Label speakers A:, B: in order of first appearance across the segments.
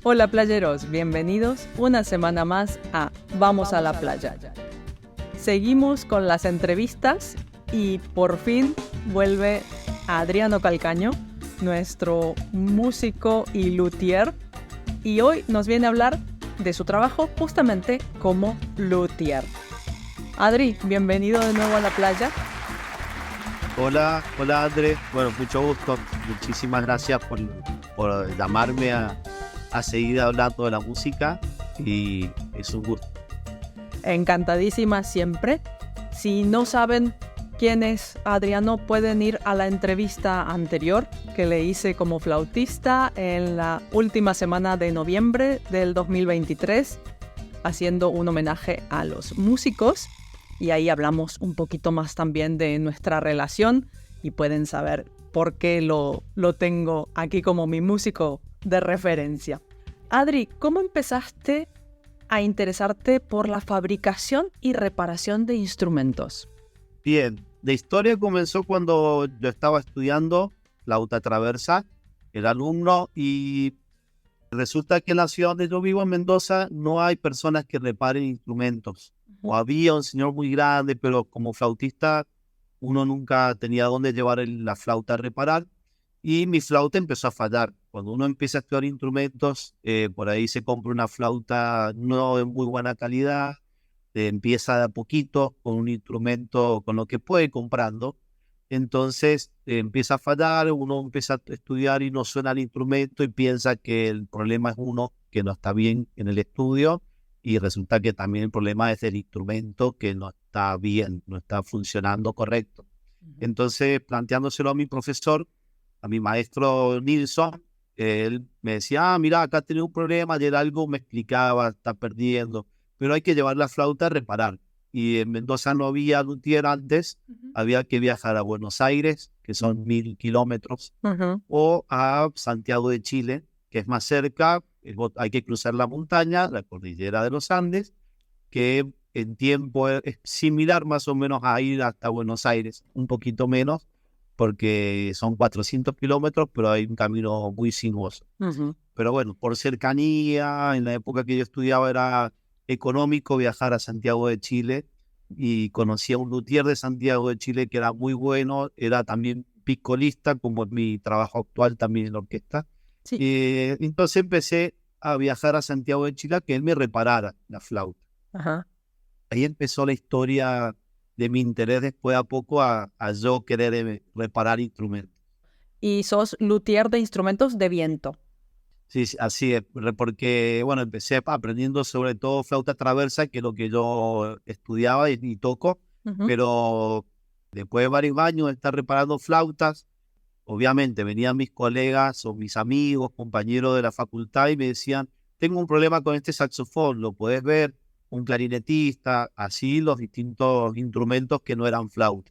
A: Hola playeros, bienvenidos una semana más a Vamos a la playa. Seguimos con las entrevistas y por fin vuelve Adriano Calcaño, nuestro músico y luthier, y hoy nos viene a hablar de su trabajo justamente como luthier. Adri, bienvenido de nuevo a la playa.
B: Hola Andrés, bueno, mucho gusto, muchísimas gracias por llamarme a seguir hablando de la música y es un gusto.
A: Encantadísima siempre. Si no saben quién es Adriano, pueden ir a la entrevista anterior que le hice como flautista en la última semana de noviembre del 2023, haciendo un homenaje a los músicos. Y ahí hablamos un poquito más también de nuestra relación y pueden saber por qué lo tengo aquí como mi músico de referencia. Adri, ¿cómo empezaste a interesarte por la fabricación y reparación de instrumentos?
B: Bien, la historia comenzó cuando yo estaba estudiando flauta traversa, era alumno y resulta que en la ciudad donde yo vivo, en Mendoza, no hay personas que reparen instrumentos. O había un señor muy grande, pero como flautista uno nunca tenía dónde llevar la flauta a reparar y mi flauta empezó a fallar. Cuando uno empieza a estudiar instrumentos, por ahí se compra una flauta no de muy buena calidad, empieza de a poquito con un instrumento con lo que puede comprando. Entonces empieza a fallar, uno empieza a estudiar y no suena el instrumento y piensa que el problema es uno que no está bien en el estudio y resulta que también el problema es el instrumento que no está bien, no está funcionando correcto. Entonces, planteándoselo a mi profesor, a mi maestro Nilsson, él me decía, mira, acá tenés un problema, ayer algo me explicaba, está perdiendo, pero hay que llevar la flauta a reparar. Y en Mendoza no había luthier antes, había que viajar a Buenos Aires, que son 1000 kilómetros, o a Santiago de Chile, que es más cerca, hay que cruzar la montaña, la cordillera de los Andes, que en tiempo es similar más o menos a ir hasta Buenos Aires, un poquito menos, porque son 400 kilómetros, pero hay un camino muy sinuoso. Pero bueno, por cercanía, en la época que yo estudiaba era económico viajar a Santiago de Chile y conocí a un luthier de Santiago de Chile que era muy bueno, era también piscolista, como es mi trabajo actual también en la orquesta.
A: Sí.
B: Entonces empecé a viajar a Santiago de Chile a que él me reparara la flauta.
A: Ajá.
B: Ahí empezó la historia de mi interés después a poco a yo querer reparar instrumentos.
A: Y sos luthier de instrumentos de viento.
B: Sí, así es, porque bueno, empecé aprendiendo sobre todo flauta traversa, que es lo que yo estudiaba y toco, pero después de varios años de estar reparando flautas, obviamente venían mis colegas o mis amigos, compañeros de la facultad y me decían, tengo un problema con este saxofón, lo puedes ver, un clarinetista, así los distintos instrumentos que no eran flauta.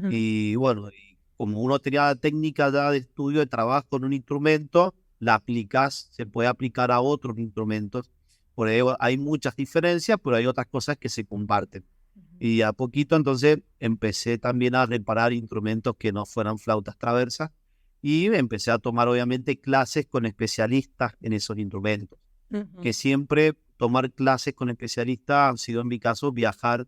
B: Y bueno, y como uno tenía la técnica ya de estudio, de trabajo en un instrumento, la aplicás, se puede aplicar a otros instrumentos. Por ahí hay muchas diferencias, pero hay otras cosas que se comparten. Y a poquito entonces empecé también a reparar instrumentos que no fueran flautas traversas y empecé a tomar obviamente clases con especialistas en esos instrumentos. Que siempre tomar clases con especialistas ha sido en mi caso viajar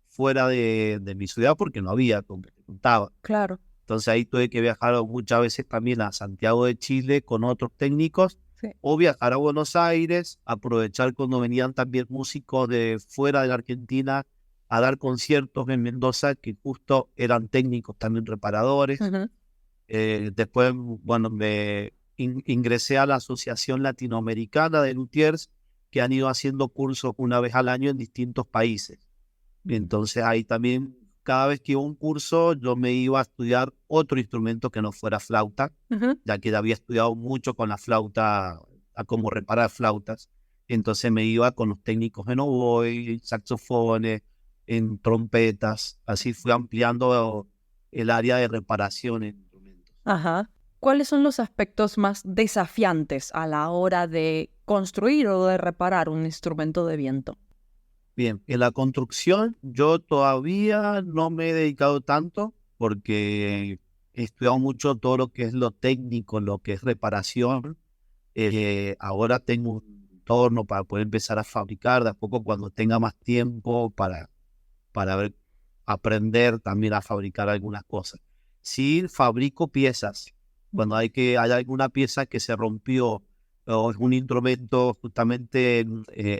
B: fuera de mi ciudad porque no había, como te contaba.
A: Claro.
B: Entonces ahí tuve que viajar muchas veces también a Santiago de Chile con otros técnicos
A: Sí.
B: o viajar a Buenos Aires, aprovechar cuando venían también músicos de fuera de la Argentina a dar conciertos en Mendoza que justo eran técnicos también reparadores. Después, bueno, me ingresé a la Asociación Latinoamericana de Luthiers que han ido haciendo cursos una vez al año en distintos países. Entonces ahí también, cada vez que iba a un curso, yo me iba a estudiar otro instrumento que no fuera flauta, ya que ya había estudiado mucho con la flauta, a cómo reparar flautas. Entonces me iba con los técnicos en oboe, saxofones, en trompetas. Así fui ampliando el área de reparación en instrumentos.
A: Ajá. ¿Cuáles son los aspectos más desafiantes a la hora de construir o de reparar un instrumento de viento?
B: Bien, en la construcción yo todavía no me he dedicado tanto porque he estudiado mucho todo lo que es lo técnico, lo que es reparación. Ahora tengo un entorno para poder empezar a fabricar de a poco cuando tenga más tiempo para aprender también a fabricar algunas cosas. Sí, fabrico piezas. Cuando hay alguna pieza que se rompió o es un instrumento justamente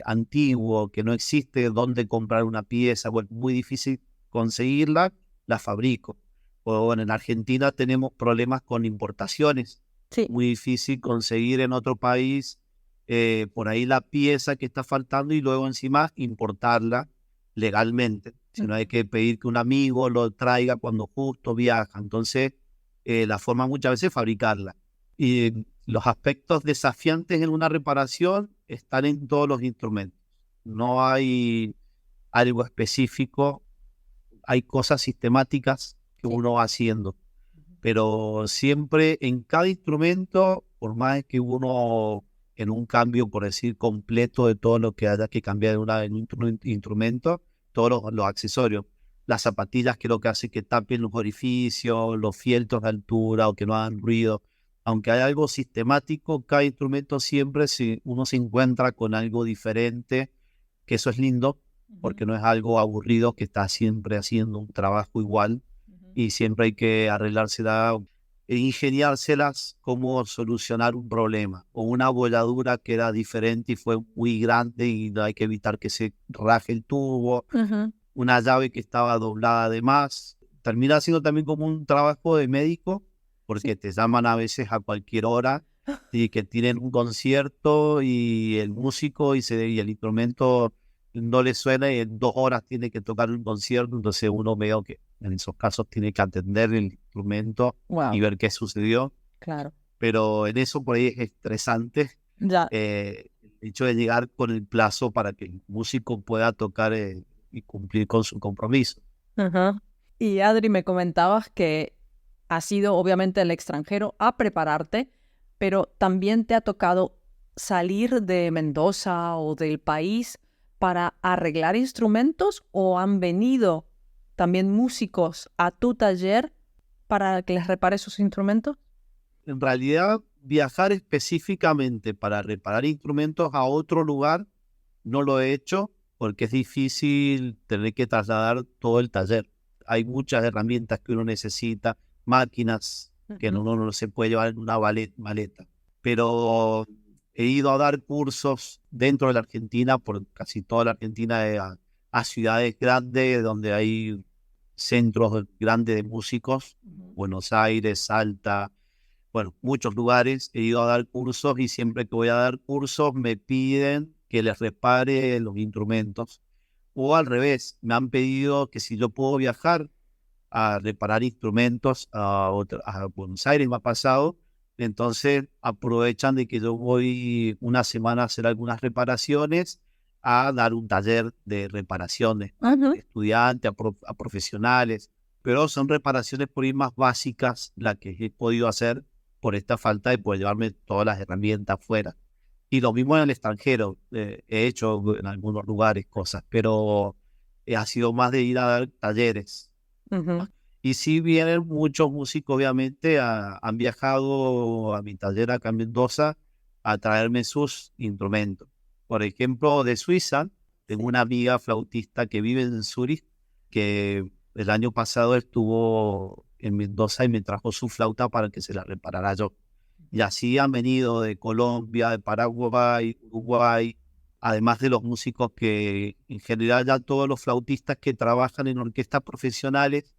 B: antiguo, que no existe dónde comprar una pieza, o es muy difícil conseguirla, la fabrico. O bueno, en Argentina tenemos problemas con importaciones.
A: Sí.
B: Muy difícil conseguir en otro país por ahí la pieza que está faltando y luego encima importarla legalmente. Sino hay que pedir que un amigo lo traiga cuando justo viaja. Entonces, la forma muchas veces es fabricarla. Y los aspectos desafiantes en una reparación están en todos los instrumentos. No hay algo específico, hay cosas sistemáticas que uno va haciendo. Pero siempre en cada instrumento, por más que uno en un cambio, por decir, completo de todo lo que haya que cambiar en un instrumento, todos los accesorios, las zapatillas que lo que hace que tapen los orificios, los fieltros de altura o que no hagan ruido. Aunque hay algo sistemático, cada instrumento siempre uno se encuentra con algo diferente, que eso es lindo, porque no es algo aburrido que está siempre haciendo un trabajo igual y siempre hay que arreglársela e ingeniárselas cómo solucionar un problema. O una bolladura que era diferente y fue muy grande y hay que evitar que se raje el tubo. Una llave que estaba doblada de más. Termina siendo también como un trabajo de médico, porque te llaman a veces a cualquier hora y que tienen un concierto y el músico y el instrumento no le suena y en 2 horas tiene que tocar un concierto, entonces uno veo que en esos casos tiene que atender el instrumento y ver qué sucedió.
A: Claro.
B: Pero en eso por ahí es estresante
A: Ya.
B: el hecho de llegar con el plazo para que el músico pueda tocar y cumplir con su compromiso.
A: Y Adri, me comentabas que has ido obviamente al extranjero a prepararte, pero también te ha tocado salir de Mendoza o del país para arreglar instrumentos, o han venido también músicos a tu taller para que les repares sus instrumentos.
B: En realidad, viajar específicamente para reparar instrumentos a otro lugar no lo he hecho porque es difícil tener que trasladar todo el taller. Hay muchas herramientas que uno necesita, máquinas que uno no se puede llevar en una maleta. Pero he ido a dar cursos dentro de la Argentina, por casi toda la Argentina, a ciudades grandes donde hay centros grandes de músicos, Buenos Aires, Salta, bueno, muchos lugares. He ido a dar cursos y siempre que voy a dar cursos me piden que les repare los instrumentos. O al revés, me han pedido que si yo puedo viajar a reparar instrumentos a Buenos Aires, me ha pasado. Entonces aprovechan de que yo voy una semana a hacer algunas reparaciones, a dar un taller de reparaciones a estudiantes, a profesionales, pero son reparaciones por ahí más básicas las que he podido hacer por esta falta de poder llevarme todas las herramientas fuera. Y lo mismo en el extranjero, he hecho en algunos lugares cosas, pero ha sido más de ir a dar talleres. Y sí vienen muchos músicos, obviamente, han viajado a mi taller acá en Mendoza a traerme sus instrumentos. Por ejemplo, de Suiza, tengo una amiga flautista que vive en Zurich, que el año pasado estuvo en Mendoza y me trajo su flauta para que se la reparara yo. Y así han venido de Colombia, de Paraguay, Uruguay, además de los músicos que en general ya todos los flautistas que trabajan en orquestas profesionales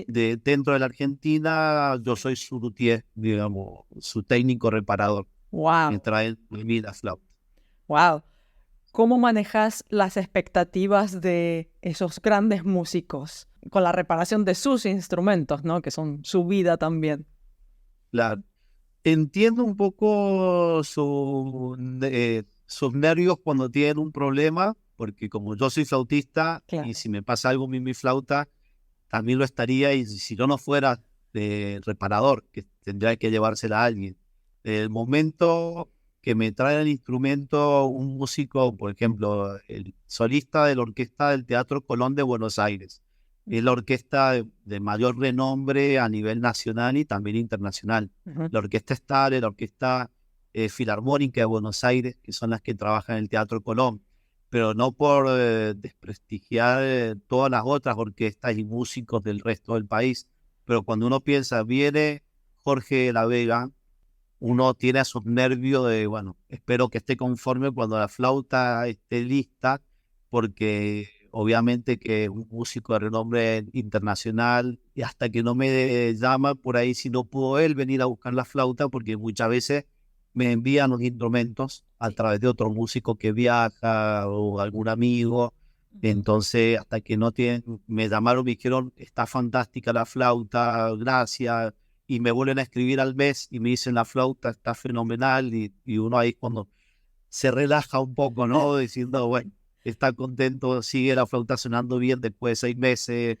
B: dentro de la Argentina, yo soy su luthier, digamos, su técnico reparador.
A: Wow.
B: Me traen la flauta.
A: Wow. ¿Cómo manejas las expectativas de esos grandes músicos con la reparación de sus instrumentos, ¿no? Que son su vida también?
B: Claro. Entiendo un poco sus nervios cuando tienen un problema, porque como yo soy flautista, y si me pasa algo en mi flauta, también lo estaría, y si yo no fuera reparador, que tendría que llevársela a alguien. El momento que me trae el instrumento un músico, por ejemplo, el solista de la Orquesta del Teatro Colón de Buenos Aires, es la orquesta de mayor renombre a nivel nacional y también internacional. La orquesta Stade, la orquesta Filarmónica de Buenos Aires, que son las que trabajan en el Teatro Colón, pero no por desprestigiar todas las otras orquestas y músicos del resto del país. Pero cuando uno piensa, viene Jorge de la Vega, uno tiene a sus nervios de, bueno, espero que esté conforme cuando la flauta esté lista, porque obviamente que es un músico de renombre internacional, y hasta que no me llama por ahí, si no pudo él venir a buscar la flauta, porque muchas veces me envían los instrumentos a través de otro músico que viaja o algún amigo. Entonces, hasta que no tienen, me llamaron, me dijeron, está fantástica la flauta, gracias, y me vuelven a escribir al mes y me dicen, la flauta está fenomenal, y uno ahí cuando se relaja un poco, ¿no? Diciendo, bueno, está contento, sigue la flauta sonando bien después de 6 meses.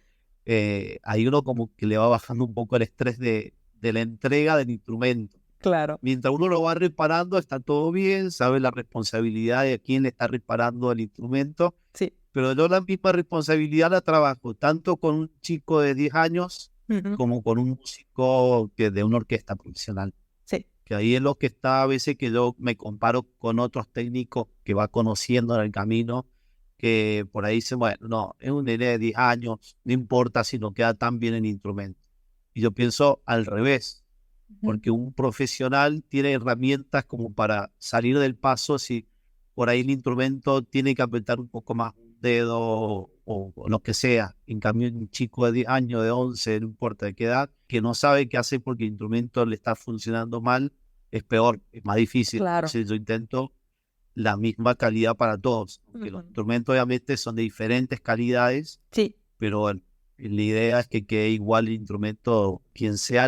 B: Ahí uno como que le va bajando un poco el estrés de la entrega del instrumento.
A: Claro.
B: Mientras uno lo va reparando, está todo bien, sabe la responsabilidad de quién le está reparando el instrumento,
A: Sí.
B: pero yo la misma responsabilidad la trabajo tanto con un chico de 10 años como con un músico de una orquesta profesional.
A: Sí.
B: Que ahí es lo que está a veces que yo me comparo con otros técnicos que va conociendo en el camino, que por ahí dicen, bueno, no, es un nene de 10 años, no importa si no queda tan bien el instrumento. Y yo pienso al revés, porque un profesional tiene herramientas como para salir del paso si por ahí el instrumento tiene que apretar un poco más un dedo o lo que sea. En cambio, un chico de 10 años, de 11, no importa de qué edad, que no sabe qué hacer porque el instrumento le está funcionando mal, es peor, es más difícil.
A: Claro.
B: Entonces yo intento la misma calidad para todos. Porque los instrumentos obviamente son de diferentes calidades,
A: Sí.
B: pero bueno, la idea es que quede igual el instrumento, quien sea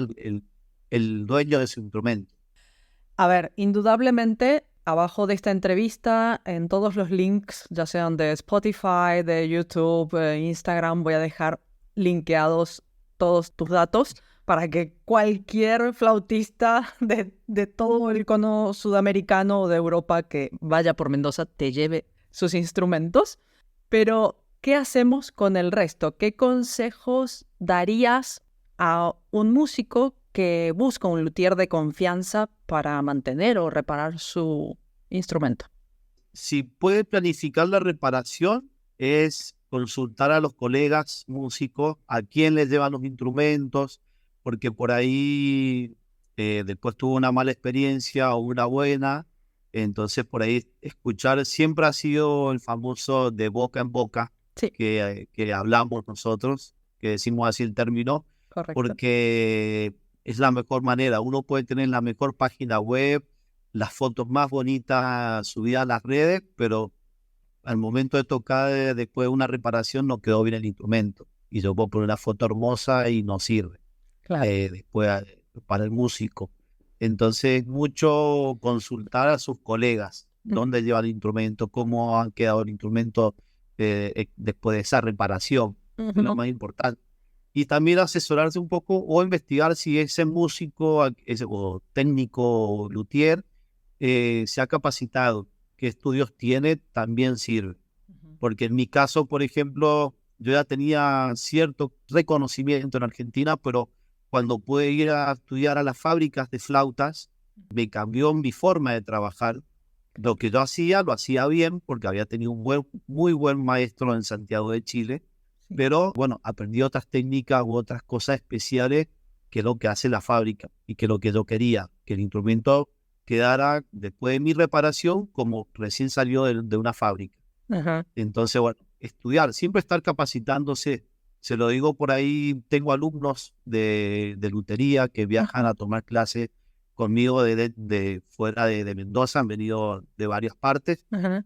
B: el dueño de su instrumento.
A: A ver, indudablemente, abajo de esta entrevista, en todos los links, ya sean de Spotify, de YouTube, Instagram, voy a dejar linkeados todos tus datos para que cualquier flautista de todo el cono sudamericano o de Europa que vaya por Mendoza te lleve sus instrumentos. Pero, ¿qué hacemos con el resto? ¿Qué consejos darías a un músico que busca un luthier de confianza para mantener o reparar su instrumento?
B: Si puede planificar la reparación, es consultar a los colegas músicos, a quién les llevan los instrumentos, porque por ahí después tuvo una mala experiencia o una buena, entonces por ahí escuchar siempre ha sido el famoso de boca en boca,
A: Sí.
B: que hablamos nosotros, que decimos así el término,
A: Correcto.
B: porque es la mejor manera. Uno puede tener la mejor página web, las fotos más bonitas subidas a las redes, pero al momento de tocar después de una reparación no quedó bien el instrumento. Y yo puedo poner una foto hermosa y no sirve
A: Claro.
B: después para el músico. Entonces, mucho consultar a sus colegas dónde lleva el instrumento, cómo han quedado el instrumento después de esa reparación, es lo más importante. Y también asesorarse un poco o investigar si ese músico o técnico o luthier se ha capacitado, qué estudios tiene, también sirve. Porque en mi caso, por ejemplo, yo ya tenía cierto reconocimiento en Argentina, pero cuando pude ir a estudiar a las fábricas de flautas, me cambió mi forma de trabajar. Lo que yo hacía, lo hacía bien, porque había tenido un muy buen maestro en Santiago de Chile, pero bueno, aprendí otras técnicas u otras cosas especiales que es lo que hace la fábrica y que es lo que yo quería, que el instrumento quedara después de mi reparación como recién salió de una fábrica. Entonces, bueno, estudiar, siempre estar capacitándose. Se lo digo por ahí, tengo alumnos de lutería que viajan a tomar clases conmigo de fuera de Mendoza, han venido de varias partes,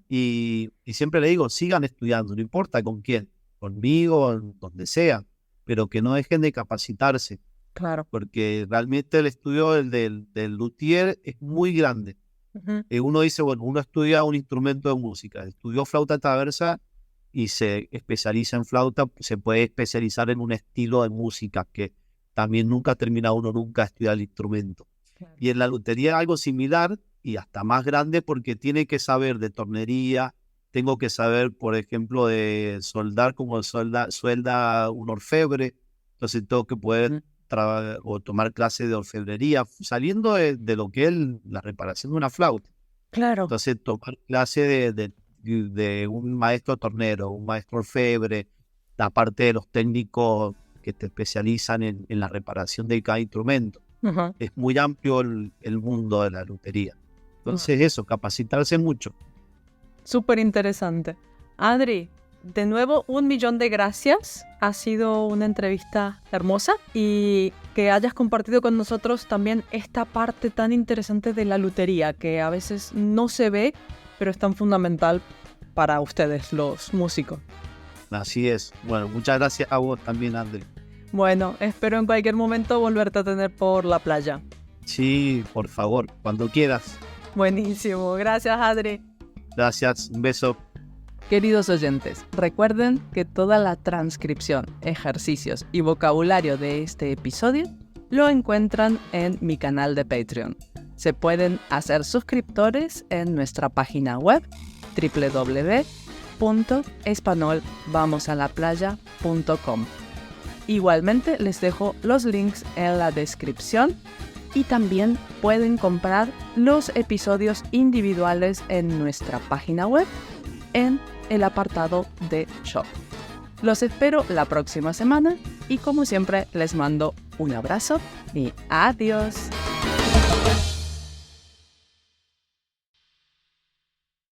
B: y siempre le digo, sigan estudiando, no importa con quién, conmigo, donde sea, pero que no dejen de capacitarse.
A: Claro.
B: Porque realmente el estudio del luthier es muy grande. Uno dice, bueno, uno estudia un instrumento de música, estudió flauta traversa y se especializa en flauta, se puede especializar en un estilo de música que también nunca termina uno nunca estudiar el instrumento. Claro. Y en la lutería es algo similar y hasta más grande porque tiene que saber de tornería, tengo que saber, por ejemplo, de soldar como suelda un orfebre, entonces tengo que poder o tomar clases de orfebrería, saliendo de lo que es la reparación de una flauta.
A: Claro.
B: Entonces, tomar clase de un maestro tornero, un maestro orfebre, aparte de los técnicos que te especializan en la reparación de cada instrumento.
A: Ujú.
B: Es muy amplio el mundo de la lutería. Entonces eso, capacitarse mucho.
A: Súper interesante. Adri, de nuevo, 1.000.000 de gracias. Ha sido una entrevista hermosa y que hayas compartido con nosotros también esta parte tan interesante de la lutería que a veces no se ve, pero es tan fundamental para ustedes, los músicos.
B: Así es. Bueno, muchas gracias a vos también, André.
A: Bueno, espero en cualquier momento volverte a tener por la playa.
B: Sí, por favor, cuando quieras.
A: Buenísimo. Gracias, Adri.
B: Gracias, un beso.
A: Queridos oyentes, recuerden que toda la transcripción, ejercicios y vocabulario de este episodio lo encuentran en mi canal de Patreon. Se pueden hacer suscriptores en nuestra página web www.espanolvamosalaplaya.com. Igualmente les dejo los links en la descripción y también pueden comprar los episodios individuales en nuestra página web en el apartado de Shop. Los espero la próxima semana y como siempre les mando un abrazo y adiós.